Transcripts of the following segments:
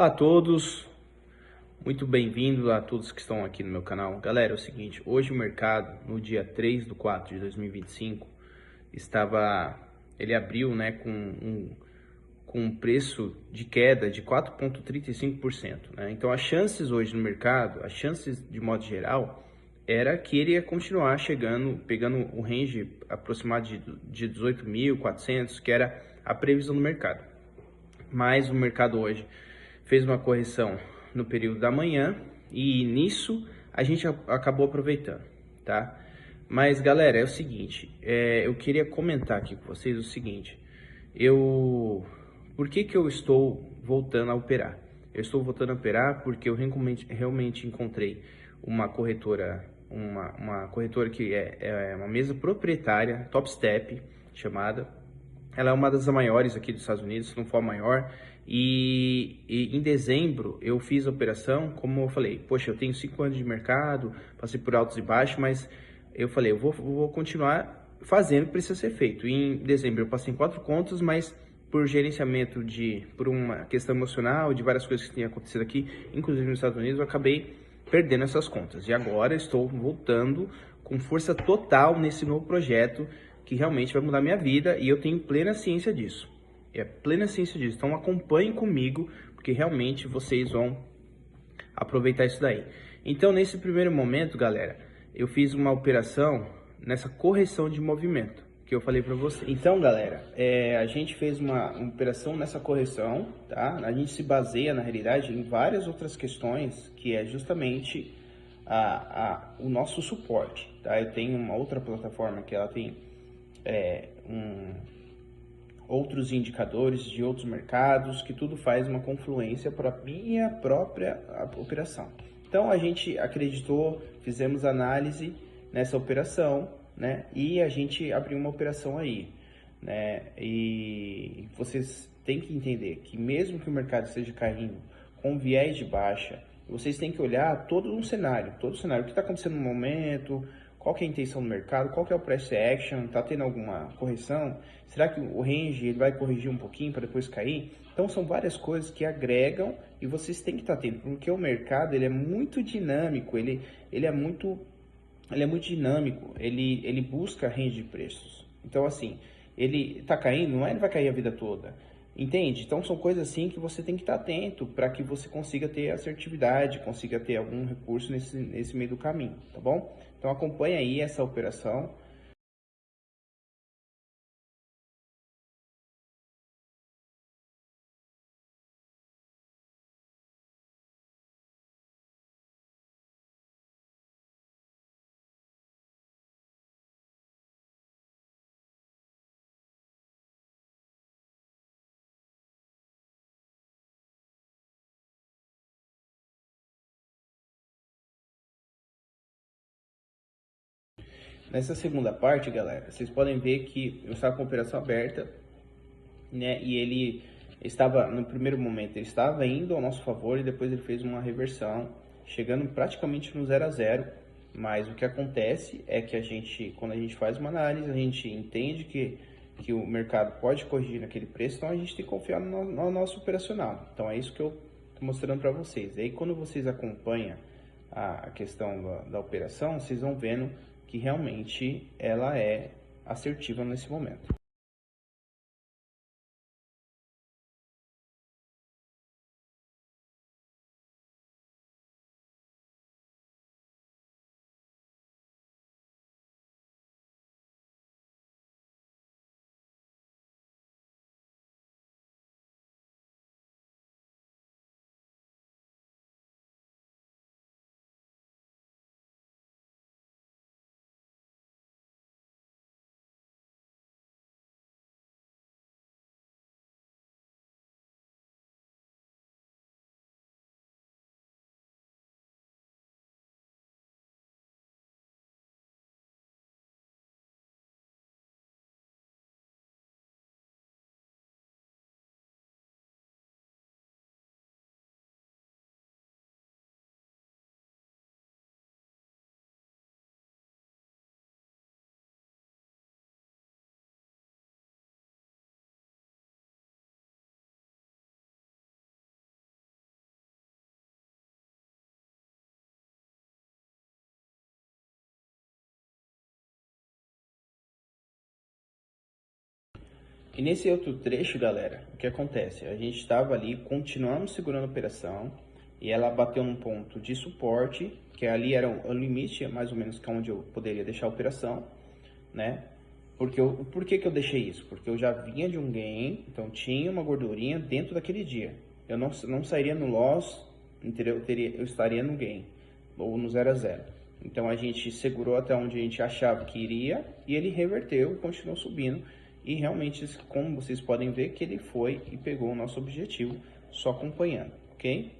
Olá a todos, muito bem-vindo a todos que estão aqui no meu canal. Galera, é o seguinte, hoje o mercado, no dia 3 de 4 de 2025, ele abriu, né, com um preço de queda de 4,35%, né? Então as chances hoje no mercado, as chances de modo geral, era que ele ia continuar chegando, pegando o range aproximado de 18.400, que era a previsão do mercado. Mas o mercado hoje fez uma correção no período da manhã e nisso a gente acabou aproveitando, tá? Mas galera, é o seguinte, eu queria comentar aqui com vocês o seguinte, por que eu estou voltando a operar? Eu estou voltando a operar porque eu realmente encontrei uma corretora, uma corretora que é uma mesa proprietária, Top Step, chamada. Ela é uma das maiores aqui dos Estados Unidos, se não for a maior. E em dezembro eu fiz a operação, como eu falei, poxa, eu tenho 5 anos de mercado, passei por altos e baixos, mas eu falei, eu vou continuar fazendo o que precisa ser feito. E em dezembro eu passei em 4 contas, mas por gerenciamento por uma questão emocional, de várias coisas que tinham acontecido aqui, inclusive nos Estados Unidos, eu acabei perdendo essas contas. E agora estou voltando com força total nesse novo projeto que realmente vai mudar minha vida e eu tenho plena ciência disso. É plena ciência disso. Então acompanhem comigo, porque realmente vocês vão aproveitar isso daí. Então nesse primeiro momento, galera, eu fiz uma operação nessa correção de movimento que eu falei para você. Então, galera, a gente fez uma operação nessa correção, tá? A gente se baseia, na realidade, em várias outras questões, que é justamente o nosso suporte, tá? Eu tenho uma outra plataforma que ela tem outros indicadores de outros mercados, que tudo faz uma confluência para a minha própria operação. Então, a gente acreditou, fizemos análise nessa operação, né? E a gente abriu uma operação aí, né? E vocês têm que entender que mesmo que o mercado esteja caindo com viés de baixa, vocês têm que olhar todo o cenário, o que está acontecendo no momento, qual que é a intenção do mercado, qual que é o price action, está tendo alguma correção, será que o range ele vai corrigir um pouquinho para depois cair? Então são várias coisas que agregam e vocês têm que estar atentos, porque o mercado ele é muito dinâmico, ele é muito dinâmico, ele busca range de preços. Então, assim, ele está caindo, não é ele vai cair a vida toda, entende? Então, são coisas assim que você tem que estar atento para que você consiga ter assertividade, consiga ter algum recurso nesse meio do caminho, tá bom? Então, acompanha aí essa operação. Nessa segunda parte, galera, vocês podem ver que eu estava com a operação aberta, né? E ele estava, no primeiro momento, ele estava indo ao nosso favor e depois ele fez uma reversão, chegando praticamente no 0 a 0. Mas o que acontece é que quando a gente faz uma análise, a gente entende que o mercado pode corrigir naquele preço, então a gente tem que confiar no nosso operacional. Então é isso que eu estou mostrando para vocês. E aí quando vocês acompanham a questão da operação, vocês vão vendo que realmente ela é assertiva nesse momento. E nesse outro trecho, galera, o que acontece? A gente estava ali, continuamos segurando a operação, e ela bateu num ponto de suporte, que ali era o limite, mais ou menos, que é onde eu poderia deixar a operação, né? Por que que eu deixei isso? Porque eu já vinha de um gain, então tinha uma gordurinha dentro daquele dia. Eu não sairia no loss, entendeu? Eu estaria no gain, ou no 0 a 0. Então a gente segurou até onde a gente achava que iria, e ele reverteu, continuou subindo. E realmente, como vocês podem ver, que ele foi e pegou o nosso objetivo, só acompanhando, ok?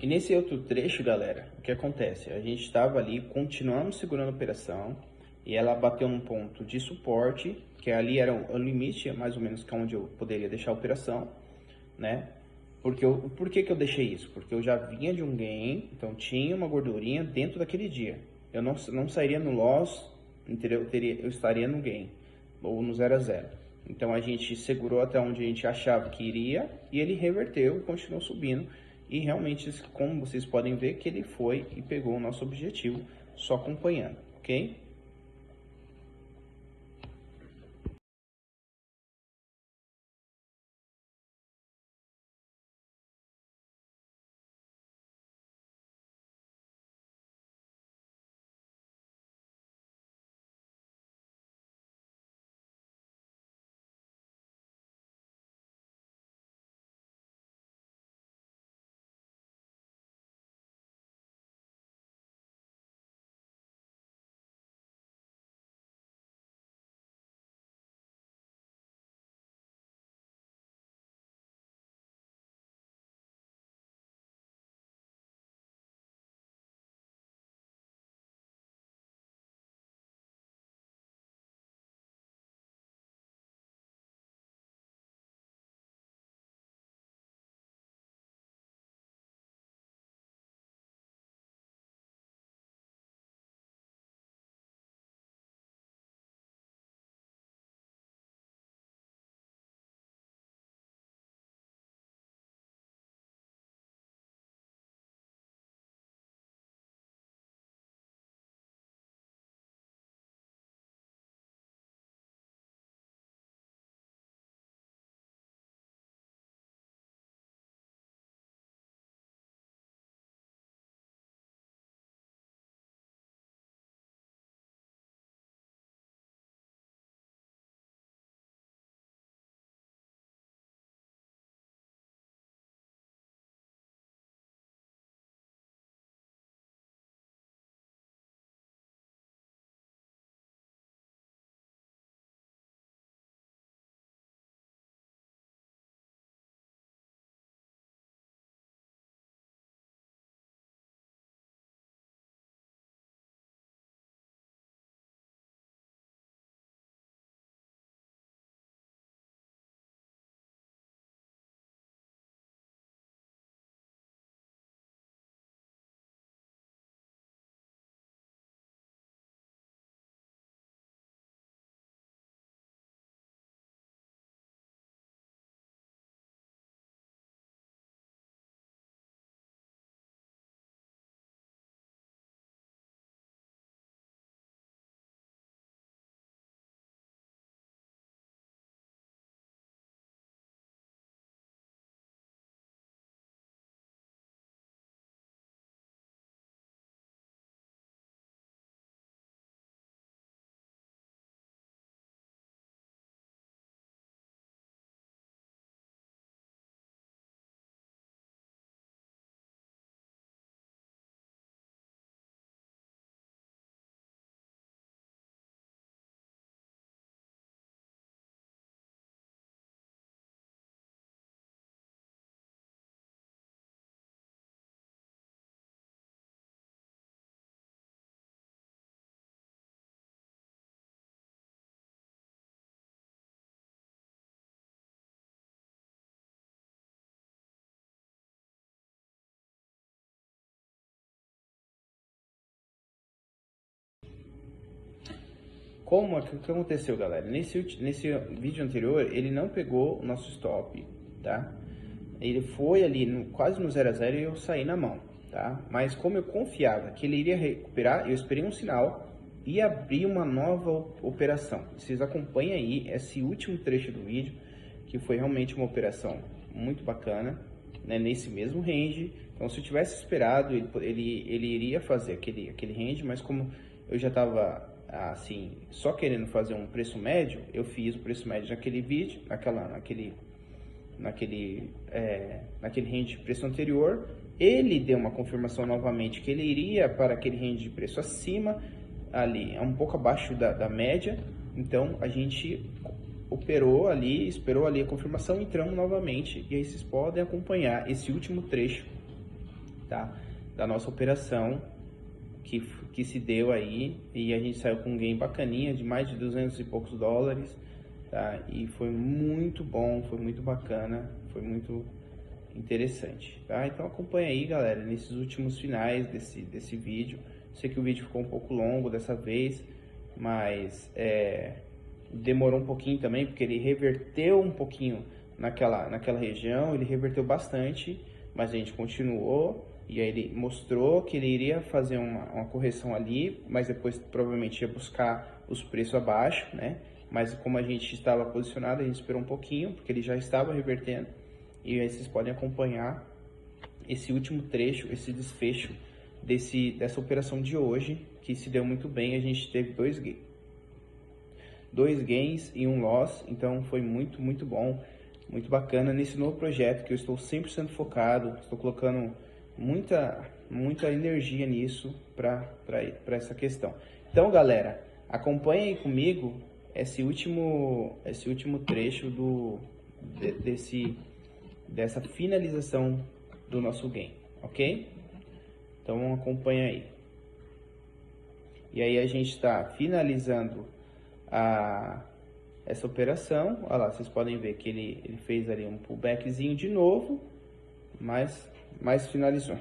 E nesse outro trecho, galera, o que acontece? A gente estava ali, continuamos segurando a operação, e ela bateu num ponto de suporte, que ali era o limite, mais ou menos, que é onde eu poderia deixar a operação, né? Por que que eu deixei isso? Porque eu já vinha de um gain, então tinha uma gordurinha dentro daquele dia. Eu não sairia no loss, entendeu? Eu estaria no gain, ou no 0 a 0. Então a gente segurou até onde a gente achava que iria, e ele reverteu, continuou subindo. E realmente, como vocês podem ver, que ele foi e pegou o nosso objetivo, só acompanhando, ok? o que aconteceu, galera? Nesse vídeo anterior, ele não pegou o nosso stop, tá? Ele foi ali quase no 0 a 0 e eu saí na mão, tá? Mas como eu confiava que ele iria recuperar, eu esperei um sinal e abri uma nova operação. Vocês acompanhem aí esse último trecho do vídeo, que foi realmente uma operação muito bacana, né? Nesse mesmo range. Então, se eu tivesse esperado, ele iria fazer aquele range, mas como eu já estava assim, só querendo fazer um preço médio, eu fiz o preço médio naquele vídeo, naquele range de preço anterior. Ele deu uma confirmação novamente que ele iria para aquele range de preço acima, ali, um pouco abaixo da média. Então, a gente operou ali, esperou ali a confirmação, entramos novamente. E aí vocês podem acompanhar esse último trecho, tá, da nossa operação, que se deu aí, e a gente saiu com um gain bacaninha de mais de 200 e poucos dólares, tá? E foi muito bom, foi muito bacana, foi muito interessante, tá? Então acompanha aí, galera, nesses últimos finais desse vídeo. Sei que o vídeo ficou um pouco longo dessa vez, mas demorou um pouquinho também, porque ele reverteu um pouquinho naquela região, ele reverteu bastante, mas a gente continuou. E aí ele mostrou que ele iria fazer uma correção ali, mas depois provavelmente ia buscar os preços abaixo, né? Mas como a gente estava posicionado, a gente esperou um pouquinho, porque ele já estava revertendo. E aí vocês podem acompanhar esse último trecho, esse desfecho dessa operação de hoje, que se deu muito bem. A gente teve dois gains e um loss, então foi muito, muito bom, muito bacana nesse novo projeto que eu estou 100% focado, estou colocando muita energia nisso para essa questão. Então, galera, acompanhem comigo esse último trecho dessa finalização do nosso gain, ok? Então, acompanha aí. E aí a gente está finalizando essa operação. Olha lá, vocês podem ver que ele fez ali um pullbackzinho de novo, mas finalizou.